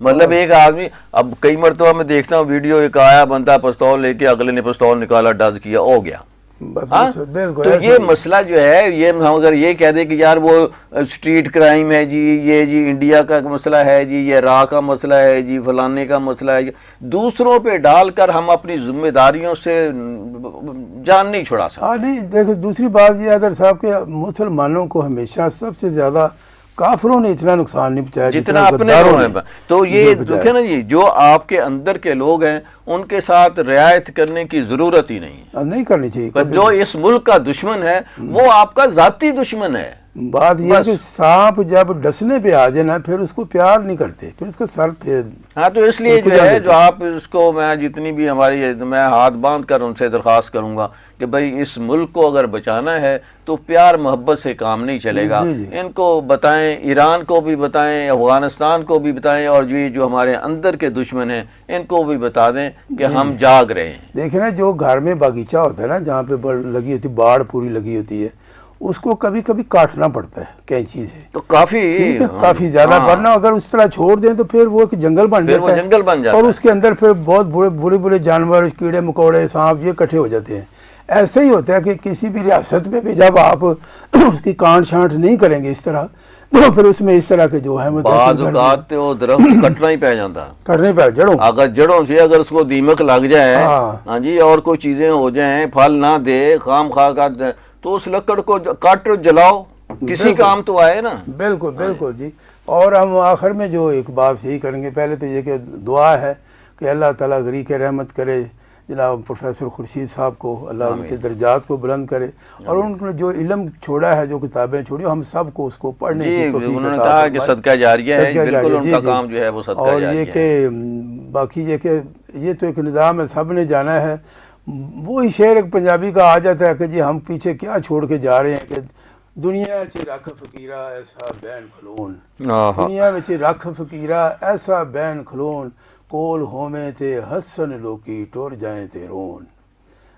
مطلب ایک آدمی, اب کئی مرتبہ میں دیکھتا ہوں ویڈیو, ایک آیا بندہ پستول لے کے, اگلے نے پستول نکالا, ڈز کیا, ہو گیا. تو یہ مسئلہ جو ہے, یہ ہم اگر یہ کہہ دیں کہ یار وہ اسٹریٹ کرائم ہے جی, یہ جی انڈیا کا مسئلہ ہے جی, یہ راہ کا مسئلہ ہے جی, فلانے کا مسئلہ ہے, دوسروں پہ ڈال کر ہم اپنی ذمہ داریوں سے جان نہیں چھڑا سکتے. ہاں نہیں, دیکھو دوسری بات یہ حضرت صاحب کہ مسلمانوں کو ہمیشہ سب سے زیادہ کافروں نے اتنا نقصان نہیں پہنچایا جتنا اپنے لوگوں نے. تو یہ دیکھیں نا جی, جو آپ کے اندر کے لوگ ہیں ان کے ساتھ رعایت کرنے کی ضرورت ہی نہیں کرنی چاہیے. پر جو اس ملک کا دشمن ہے وہ آپ کا ذاتی دشمن ہے. بات یہ ہے کہ سانپ جب ڈسنے پہ آ جائے نا پھر اس کو پیار نہیں کرتے, پھر اس کا سر پھیر. ہاں تو اس لیے جو ہے, جو آپ اس کو, میں جتنی بھی ہماری, میں ہاتھ باندھ کر ان سے درخواست کروں گا کہ بھائی اس ملک کو اگر بچانا ہے تو پیار محبت سے کام نہیں چلے گا. ان کو بتائیں, ایران کو بھی بتائیں, افغانستان کو بھی بتائیں, اور جو ہمارے اندر کے دشمن ہیں ان کو بھی بتا دیں کہ ہم جاگ رہے ہیں. دیکھیں نا, جو گھر میں باغیچہ ہوتا ہے نا, جہاں پہ لگی ہوتی, باڑ پوری لگی ہوتی ہے, اس کو کبھی کبھی کاٹنا پڑتا ہے کینچی سے, تو کافی زیادہ ورنہ اگر اس طرح چھوڑ دیں تو پھر وہ ایک جنگل بن جاتا ہے, اور اس کے اندر پھر بہت برے جانور, کیڑے مکوڑے, سانپ, یہ اکٹھے ہو جاتے ہیں. ایسے ہی ہوتا ہے کہ کسی بھی ریاست میں بھی جب آپ اس کی کانٹ چھانٹ نہیں کریں گے اس طرح, تو پھر اس میں اس طرح کے جو ہے بعض اوقات وہ درخت کٹنا ہی پہ جاتا, کٹنے پہ جڑوں, اگر جڑوں سے اگر اس کو دیمک لگ جائے, ہاں جی, اور کوئی چیزیں ہو جائیں, پھل نہ دے, خام خواہ کا, تو اس لکڑ کو کاٹ جلاؤ, کسی کام تو آئے نا. بالکل بالکل جی. اور ہم آخر میں جو ایک بات یہی کریں گے, پہلے تو یہ کہ دعا ہے کہ اللہ تعالیٰ غریق رحمت کرے جناب پروفیسر خورشید صاحب کو, اللہ ان کے درجات کو بلند کرے, اور ان نے جو علم چھوڑا ہے, جو کتابیں چھوڑی, ہم سب کو اس کو پڑھنے کی توفیق عطا. انہوں نے کہا کہ صدقہ جاریہ ہے, بالکل ان کا کام جو ہے وہ صدقہ جاریہ ہے. اور یہ کہ باقی یہ کہ یہ تو ایک نظام ہے, سب نے جانا ہے. وہی شعر ایک پنجابی کا آ جاتا ہے کہ جی ہم پیچھے کیا چھوڑ کے جا رہے ہیں, کہ دنیا چ رکھ فقیرا ایسا بین کھلون، آہا۔ دنیا وچ رکھ فقیرا ایسا بین کھلون، کول ہوویں تے ہسن لوکی ٹر جائیں تے رون۔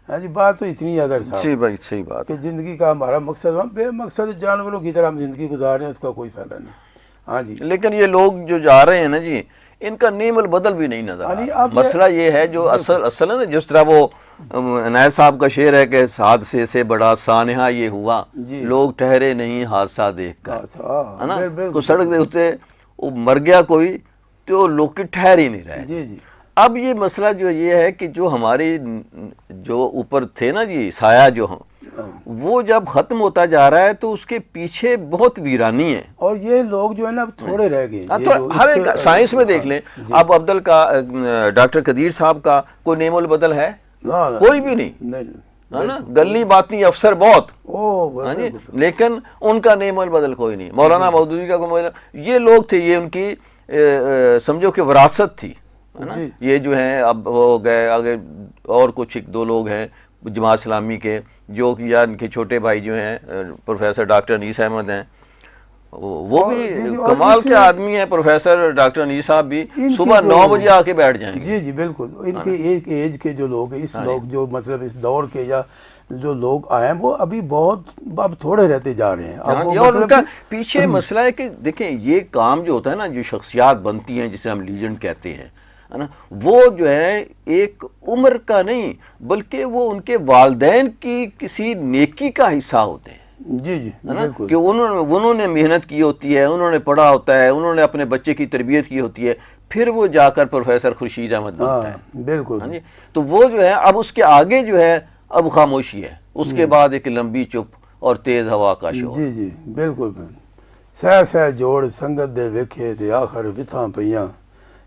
ہاں جی، بات تو اتنی ہے در صاحب صحیح بھائی، صحیح بات کہ زندگی کا ہمارا مقصد، ہم بے مقصد جانوروں کی طرح ہم زندگی گزار رہے ہیں، اس کا کوئی فائدہ نہیں۔ ہاں جی، لیکن یہ لوگ جو جا رہے ہیں نا جی، ان کا نیم البدل بھی نہیں نظر آ یعنی رہا۔ اب مسئلہ یہ ہے جو اصل ہے نا، جس طرح وہ عنایت صاحب کا شعر ہے کہ حادثے سے بڑا سانحہ یہ ہوا، جی، لوگ ٹھہرے نہیں حادثہ دیکھ کر، ہے نا، بالکل، کو سڑک دے ہوتے وہ مر گیا کوئی تو لوگ کی ٹھہر ہی نہیں رہے۔ جی جی، اب یہ مسئلہ جو یہ ہے کہ جو ہماری جو اوپر تھے نا جی سایہ جو ہم، وہ جب ختم ہوتا جا رہا ہے تو اس کے پیچھے بہت ویرانی ہے۔ اور یہ لوگ جو ہے نا اب تھوڑے رہ گئے، یہ جو ہر ایک سائنس میں دیکھ لیں، اب عبدل کا ڈاکٹر قدیر صاحب کا کوئی نیم البدل ہے؟ کوئی بھی نہیں، ہے نا، گلی باتی افسر بہت، ہاں جی، لیکن ان کا نیم البدل کوئی نہیں۔ مولانا مودودی کا کوئی، یہ لوگ تھے، یہ ان کی سمجھو کہ وراثت تھی، ہے نا۔ یہ جو ہیں اب ہو گئے آگے، اور کچھ ایک دو لوگ ہیں جماعت اسلامی کے، جو یا ان کے چھوٹے بھائی جو ہیں پروفیسر ڈاکٹر انیس احمد ہیں، وہ بھی کمال کے آدمی ہیں۔ پروفیسر ڈاکٹر انیس صاحب بھی صبح 9 بجے آ کے بیٹھ جائیں گے۔ جی جی بالکل، ان کے ایک ایج کے جو لوگ ہیں، اس لوگ جو مطلب اس دور کے یا جو لوگ آئے ہیں، وہ ابھی بہت اب تھوڑے رہتے جا رہے ہیں۔ اور ان کا پیچھے مسئلہ ہے کہ دیکھیں یہ کام جو ہوتا ہے نا، جو شخصیات بنتی ہیں جسے ہم لیجنڈ کہتے ہیں، ہے نا، وہ جو ہے ایک عمر کا نہیں بلکہ وہ ان کے والدین کی کسی نیکی کا حصہ ہوتے ہیں۔ جی جی بالکل، کہ انہوں نے محنت کی ہوتی ہے، انہوں نے پڑھا ہوتا ہے، انہوں نے اپنے بچے کی تربیت کی ہوتی ہے، پھر وہ جا کر پروفیسر خورشید احمد بنتا ہے۔ بالکل، ہاں جی، تو وہ جو ہے اب اس کے آگے جو ہے اب خاموشی ہے، اس کے بعد ایک لمبی چپ اور تیز ہوا کا شور۔ جی جی بالکل، سہ سہ جوڑ سنگت دے ویکھے تے آخر وتھاں پیاں،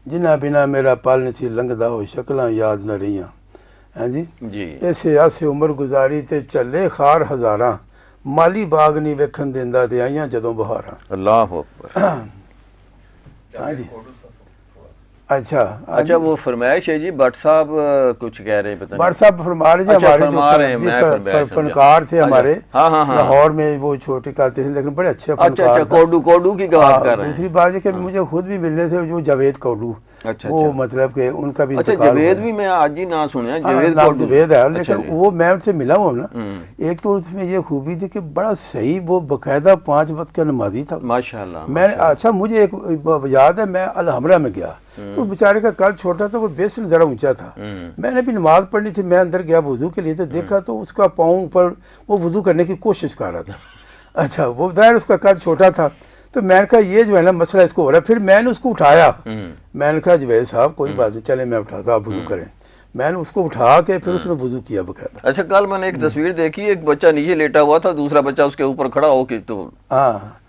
جنہ بنا میرا پل نہیں سی لنگدا ہو شکلاں یاد نہ رہیاں۔ ہاں جی، ایسے آسے عمر گزاری تے چلے خار ہزاراں، مالی باغ نہیں ویکھن دیندا تے آئیاں جدوں بہاراں۔ اللہ اکبر۔ ہاں جی، اچھا وہ فرمائش ہے جی، بٹ صاحب کچھ کہہ رہے ہیں، پتہ نہیں بٹ صاحب فرما رہے جی، ہمارے جو فنکار تھے ہمارے لاہور میں، وہ چھوٹے کرتے تھے لیکن بڑے اچھے فنکار۔ کوڈو کی بات کر رہے ہیں۔ دوسری بات ہے کہ مجھے خود بھی ملنے تھے جو جاوید کوڈو، وہ مطلب کہ ان کا بھی جاوید بھی میں آج ہی نہ سنیا، جاوید ہے، لیکن وہ میں ان سے ملا ہوں نا، ایک تو اس میں یہ خوبی تھی کہ بڑا صحیح، وہ باقاعدہ 5 وقت کا نمازی تھا ماشاءاللہ۔ میں اچھا مجھے ایک یاد ہے، میں الحمرہ میں گیا تو بیچارے کا قد چھوٹا تھا، وہ بیسن ذرا اونچا تھا، میں نے بھی نماز پڑھنی تھی، میں اندر گیا وضو کے لیے تو دیکھا تو اس کا پاؤں پر وہ وضو کرنے کی کوشش کر رہا تھا۔ اچھا، وہ ظاہر اس کا قد چھوٹا تھا، تو میں نے کہا یہ جو ہے نا مسئلہ اس کو ہو رہا ہے۔ پھر میں نے اس کو اٹھایا، میں نے کہا جوید صاحب کوئی بات نہیں، چلے میں اٹھاتا، آپ وضو کریں۔ میں نے اس کو اٹھا کے پھر اس نے وضو کیا باقاعدہ۔ اچھا، کل میں نے ایک تصویر دیکھی، ایک بچہ نیچے لیٹا ہوا تھا، دوسرا بچہ اس کے اوپر کھڑا ہو کے تو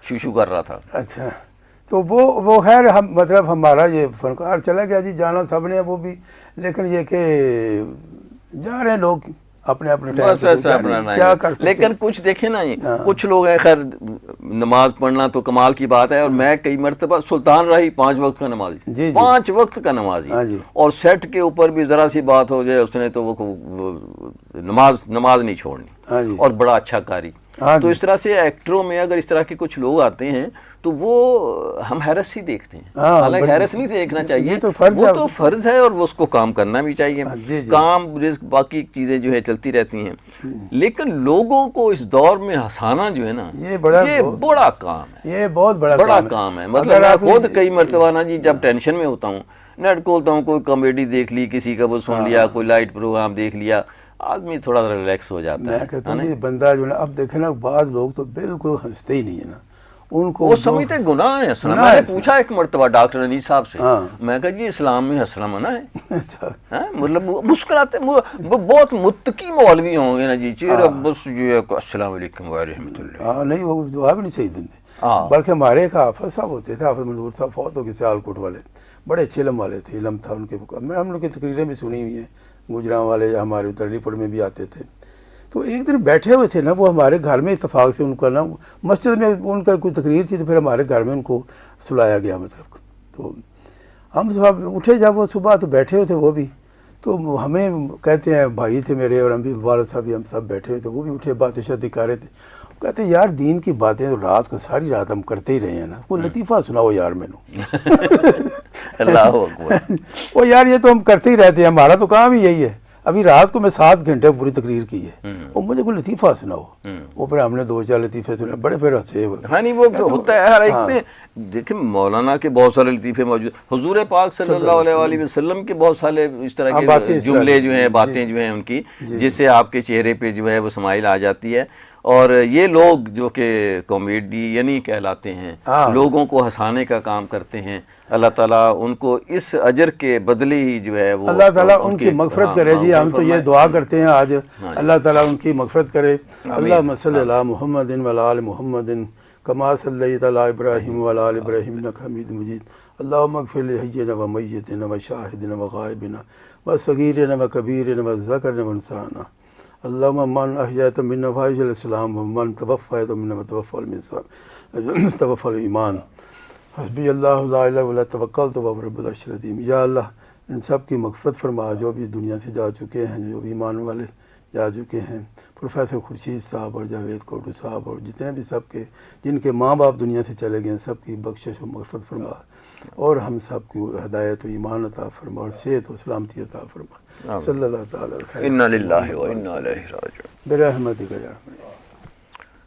شوشو کر رہا تھا۔ اچھا، تو وہ خیر ہم مطلب ہمارا یہ فنکار چلا گیا جی، جانا سب نے وہ بھی، لیکن یہ کہ جا رہے ہیں لوگ اپنے اپنے ٹائم پہ، کیا کر سکتے۔ لیکن کچھ دیکھیں نا، کچھ لوگ ہیں، خیر نماز پڑھنا تو کمال کی بات ہے، اور میں کئی مرتبہ سلطان راہی 5 وقت کا نمازی، 5 وقت کا نمازی، اور سیٹ کے اوپر بھی ذرا سی بات ہو جائے اس نے تو وہ نماز نہیں چھوڑنی، اور بڑا اچھا قاری۔ تو اس طرح سے ایکٹروں میں اگر اس طرح کے کچھ لوگ آتے ہیں تو وہ ہم حیرت ہی دیکھتے ہیں، حالانکہ حیرت نہیں دیکھنا چاہیے، وہ تو فرض ہے اور وہ اس کو کام کرنا بھی چاہیے، کام رزق باقی چیزیں جو ہے چلتی رہتی ہیں، لیکن لوگوں کو اس دور میں ہنسانا جو ہے نا، یہ بڑا کام ہے، یہ بہت بڑا کام ہے۔ مطلب میں خود کئی مرتبہ نا جی جب ٹینشن میں ہوتا ہوں، نیٹ کھولتا ہوں، کوئی کامیڈی دیکھ لی، کسی کا وہ سن لیا، کوئی لائٹ پروگرام دیکھ لیا، آدمی تھوڑا سا ریلیکس ہو جاتا ہے۔ میں کہتا ہوں یہ بندہ جو ہے نا، اب دیکھیں نا بعض لوگ تو بالکل ہنستے ہی نہیں ہے نا، ان کو وہ سمجھتے گناہ ہے ہنسنا۔ میں نے پوچھا ایک مرتبہ ڈاکٹر انیس صاحب سے، میں کہا جی اسلام میں ہنسنا منع ہے؟ مطلب مسکراتے، بہت متقی مولوی ہوں گے نا جی، چہرہ بس جو ہے السلام علیکم ورحمۃ اللہ، نہیں وہ دعا بھی نہیں صحیح دیتے۔ بلکہ ہمارے ایک حافظ صاحب ہوتے تھے، حافظ منظور صاحب فوت ہو گئے، سیالکوٹ والے، بڑے اچھے علم والے تھے، علم تھا ان کے، ہم لوگ کی تقریریں بھی سنی ہوئی ہیں، گجراں والے ہمارے علی پور میں بھی آتے تھے۔ تو ایک دن بیٹھے ہوئے تھے نا، وہ ہمارے گھر میں اتفاق سے ان کا نا مسجد میں ان کا کوئی تقریر تھی، تو پھر ہمارے گھر میں ان کو سلایا گیا، مطلب تو ہم صبح اٹھے، جب وہ صبح تو بیٹھے ہوئے تھے وہ بھی، تو ہمیں کہتے ہیں بھائی تھے میرے اور ہم بھی والد صاحب بھی ہم سب بیٹھے ہوئے تھے, وہ بھی اٹھے باتیں شادی کر رہے تھے. کہتے ہیں یار دین کی باتیں تو رات کو ساری رات ہم کرتے ہی رہے ہیں نا, کوئی لطیفہ سناؤ یار مینوں. اللہ اکبر. وہ یار یہ تو ہم کرتے ہی رہتے ہیں, ہمارا تو کام ہی یہی ہے. ابھی رات کو میں 7 گھنٹے پوری تقریر کی ہے, وہ مجھے کوئی لطیفہ سناؤ. وہ پھر ہم نے 2-4 لطیفے سنے, بڑے پھر ہنسے. ہاں نہیں وہ ہوتا ہے ہر ایک میں. دیکھیں مولانا کے بہت سارے لطیفے موجود, حضور پاک صلی اللہ علیہ وسلم کے بہت سارے اس طرح کے جملے جو ہیں, باتیں جو ہیں ان کی, جس سے آپ کے چہرے پہ جو ہے وہ سمائل آ جاتی ہے. اور یہ لوگ جو کہ کامیڈین کہلاتے ہیں, لوگوں کو ہنسانے کا کام کرتے ہیں, اللہ تعالیٰ ان کو اس اجر کے بدلے ہی جو ہے وہ اللہ تعالیٰ ان کی مغفرت کرے. جی ہم تو یہ دعا کرتے ہیں آج, اللہ تعالیٰ ان کی مغفرت کرے. اللہم صلی علی محمد وعلی آل محمد کما صلیت علی ابراہیم وعلی آل ابراہیم انک حمید مجید. اللہم اغفر لحینا و میتنا و شاہدنا و غائبنا و صغیرنا و کبیرنا و ذکرنا و انسانا. اللہم من احییت منا فاحش الاسلام ومن توفیت منا توفى الایمان. حسبی اللہ لا الہ الا توکلت وهو رب العرش العظیم. یا اللہ ان سب کی مغفرت فرما جو بھی دنیا سے جا چکے ہیں, جو بھی ایمان والے جا چکے ہیں, پروفیسر خورشید صاحب اور جاوید کوٹو صاحب اور جتنے بھی سب کے جن کے ماں باپ دنیا سے چلے گئے ہیں, سب کی بخشش و مغفرت فرما, اور ہم سب کو ہدایت و ایمان عطا فرما اور صحت و سلامتی عطا فرما. صلی اللہ تعالی علیہ. انا للہ و انا الیہ راجعون. برحمتک یا ارحم الراحمین.